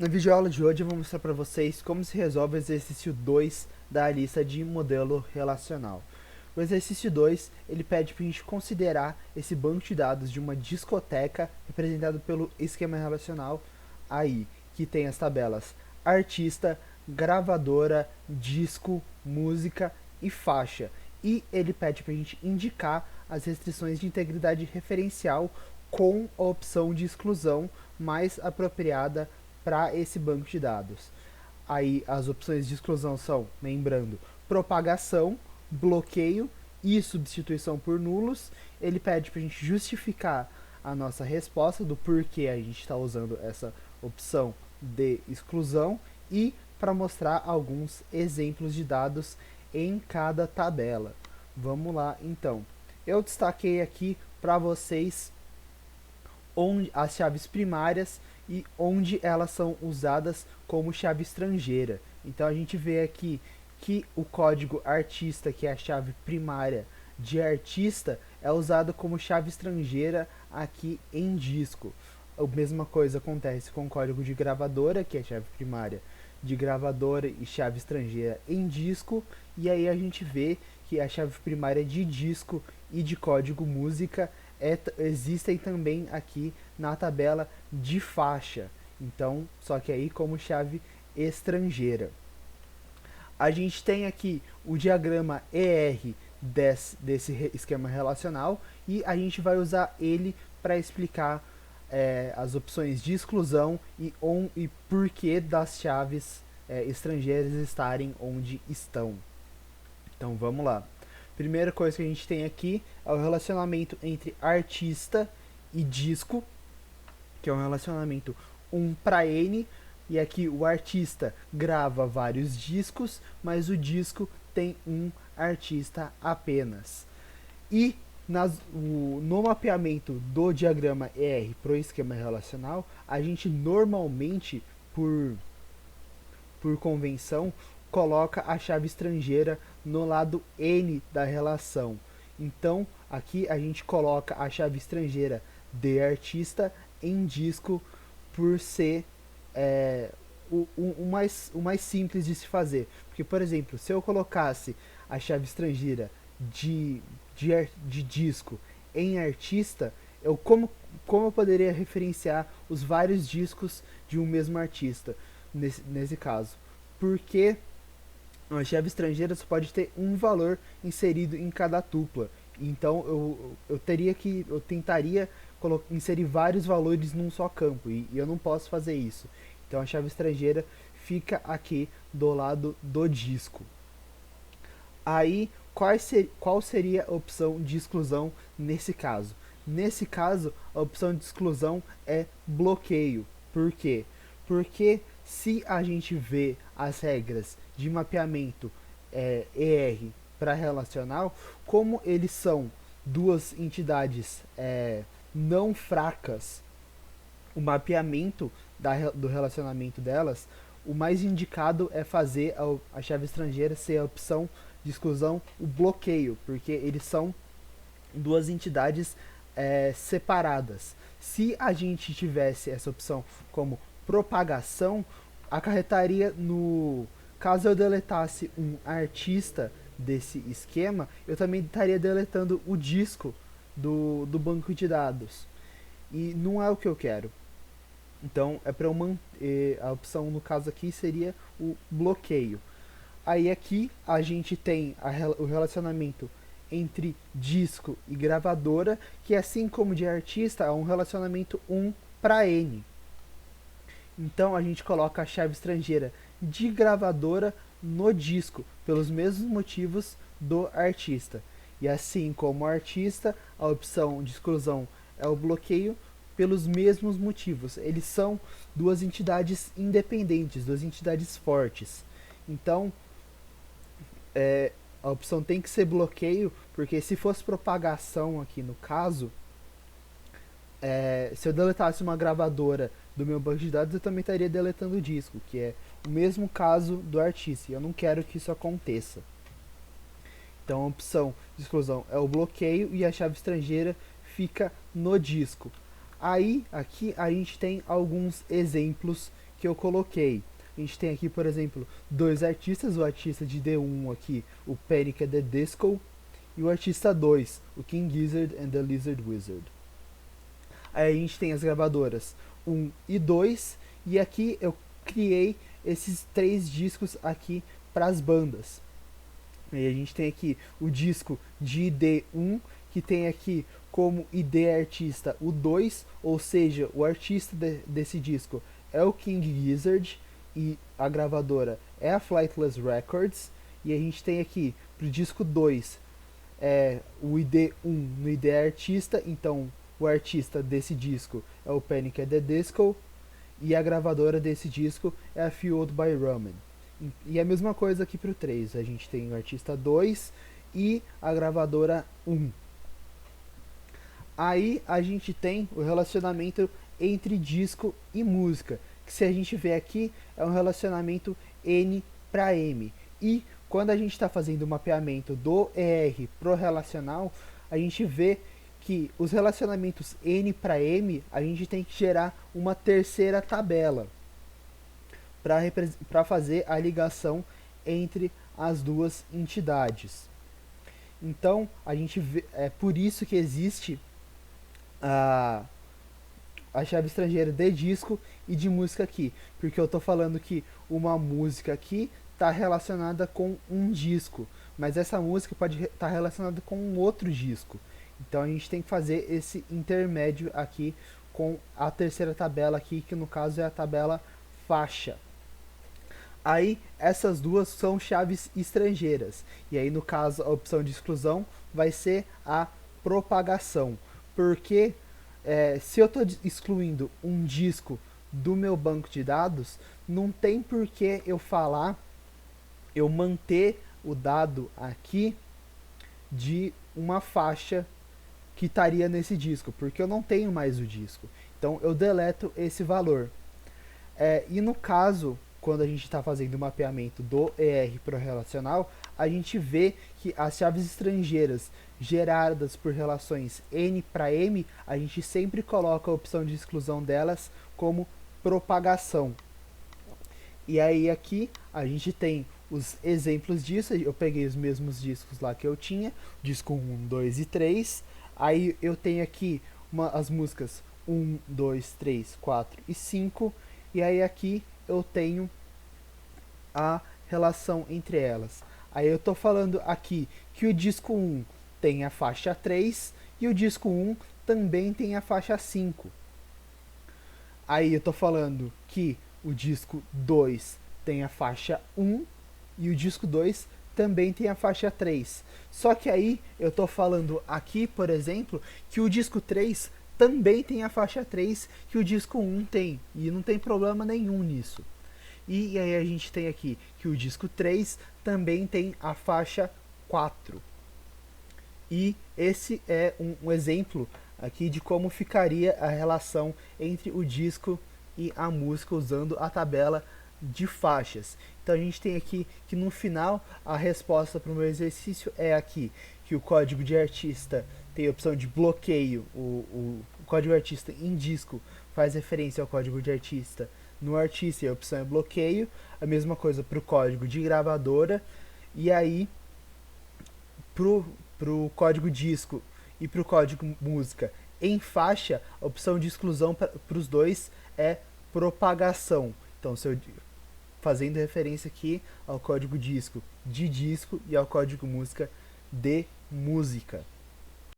Na videoaula de hoje eu vou mostrar para vocês como se resolve o exercício 2 da lista de modelo relacional. O exercício 2 ele pede para a gente considerar esse banco de dados de uma discoteca representado pelo esquema relacional aí, que tem as tabelas artista, gravadora, disco, música e faixa. E ele pede para a gente indicar as restrições de integridade referencial com a opção de exclusão mais apropriada para esse banco de dados. Aí as opções de exclusão são, lembrando, propagação, bloqueio e substituição por nulos. Ele pede para a gente justificar a nossa resposta do porquê a gente está usando essa opção de exclusão e para mostrar alguns exemplos de dados em cada tabela. Vamos lá então. Eu destaquei aqui para vocês onde as chaves primárias e onde elas são usadas como chave estrangeira. Então a gente vê aqui que o código artista, que é a chave primária de artista, é usado como chave estrangeira aqui em disco. A mesma coisa acontece com o código de gravadora, que é a chave primária de gravadora e chave estrangeira em disco, e aí a gente vê que a chave primária de disco e de código música existem também aqui na tabela de faixa. Então, só que aí como chave estrangeira. A gente tem aqui o diagrama ER desse esquema relacional e a gente vai usar ele para explicar as opções de exclusão e porquê das chaves estrangeiras estarem onde estão. Então vamos lá. Primeira coisa que a gente tem aqui é o relacionamento entre artista e disco, que é um relacionamento 1 para N, e aqui o artista grava vários discos, mas o disco tem um artista apenas. E no mapeamento do diagrama ER para o esquema relacional, a gente normalmente, por convenção, coloca a chave estrangeira no lado N da relação. Então, aqui a gente coloca a chave estrangeira de artista em disco por ser o mais simples de se fazer. Porque, por exemplo, se eu colocasse a chave estrangeira de disco em artista, como eu poderia referenciar os vários discos de um mesmo artista nesse caso? Porque a chave estrangeira só pode ter um valor inserido em cada tupla. Então eu tentaria inserir vários valores num só campo e eu não posso fazer isso. Então a chave estrangeira fica aqui do lado do disco. Aí qual seria a opção de exclusão nesse caso? Nesse caso, a opção de exclusão é bloqueio. Por quê? Porque se a gente vê as regras de mapeamento ER para relacional, como eles são duas entidades não fracas, o mapeamento do relacionamento delas, o mais indicado é fazer a chave estrangeira ser a opção de exclusão, o bloqueio, porque eles são duas entidades separadas. Se a gente tivesse essa opção como propagação, acarretaria no caso eu deletasse um artista desse esquema, eu também estaria deletando o disco do banco de dados. E não é o que eu quero. Então, é para eu manter, a opção no caso aqui seria o bloqueio. Aí aqui a gente tem o relacionamento entre disco e gravadora, que assim como de artista é um relacionamento 1 para N. Então a gente coloca a chave estrangeira de gravadora no disco, pelos mesmos motivos do artista. E assim como o artista, a opção de exclusão é o bloqueio pelos mesmos motivos. Eles são duas entidades independentes, duas entidades fortes. Então, a opção tem que ser bloqueio, porque se fosse propagação aqui no caso, se eu deletasse uma gravadora do meu banco de dados, eu também estaria deletando o disco, que é o mesmo caso do artista, e eu não quero que isso aconteça. Então a opção de exclusão é o bloqueio e a chave estrangeira fica no disco. Aí, aqui a gente tem alguns exemplos que eu coloquei. A gente tem aqui, por exemplo, dois artistas, o artista de D1 aqui, o Panic! At the Disco, e o artista 2, o King Gizzard and the Lizard Wizard. Aí a gente tem as gravadoras 1 e 2, e aqui eu criei esses 3 discos aqui para as bandas. E a gente tem aqui o disco de ID1, que tem aqui como ID artista o 2, ou seja, o artista desse disco é o King Gizzard e a gravadora é a Flightless Records. E a gente tem aqui pro disco 2 o ID1 no ID artista, então o artista desse disco é o Panic! At the Disco e a gravadora desse disco é a Fueled by Ramen. E a mesma coisa aqui pro 3, a gente tem o artista 2 e a gravadora 1. Aí a gente tem o relacionamento entre disco e música, que se a gente ver aqui é um relacionamento N para M. E quando a gente está fazendo o mapeamento do ER pro relacional, a gente vê que os relacionamentos N para M, a gente tem que gerar uma terceira tabela para fazer a ligação entre as duas entidades. Então, a gente vê, é por isso que existe a chave estrangeira de disco e de música aqui, porque eu estou falando que uma música aqui está relacionada com um disco, mas essa música pode estar relacionada com um outro disco. Então a gente tem que fazer esse intermédio aqui com a terceira tabela aqui, que no caso é a tabela faixa. Aí essas duas são chaves estrangeiras, e aí no caso a opção de exclusão vai ser a propagação, porque se eu estou excluindo um disco do meu banco de dados, não tem por que eu manter o dado aqui de uma faixa que estaria nesse disco, porque eu não tenho mais o disco. Então eu deleto esse valor. E no caso, quando a gente está fazendo o mapeamento do ER para o relacional, a gente vê que as chaves estrangeiras geradas por relações N para M, a gente sempre coloca a opção de exclusão delas como propagação. E aí aqui a gente tem os exemplos disso. Eu peguei os mesmos discos lá que eu tinha, disco 1, 2 e 3. Aí eu tenho aqui as músicas 1, 2, 3, 4 e 5. E aí aqui eu tenho a relação entre elas. Aí eu tô falando aqui que o disco 1 tem a faixa 3 e o disco 1 também tem a faixa 5. Aí eu tô falando que o disco 2 tem a faixa 1 e o disco 2 também tem a faixa 3. Só que aí eu tô falando aqui, por exemplo, que o disco 3 também tem a faixa 3 que o disco 1 tem. E não tem problema nenhum nisso. E aí a gente tem aqui que o disco 3 também tem a faixa 4. E esse é um exemplo aqui de como ficaria a relação entre o disco e a música usando a tabela de faixas. Então a gente tem aqui que no final a resposta para o meu exercício é aqui, que o código de artista tem a opção de bloqueio, o código de artista em disco faz referência ao código de artista no artista e a opção é bloqueio, a mesma coisa para o código de gravadora, e aí pro código disco e pro código música em faixa, a opção de exclusão para os dois é propagação. Então, se eu fazendo referência aqui ao código disco de disco e ao código música de música.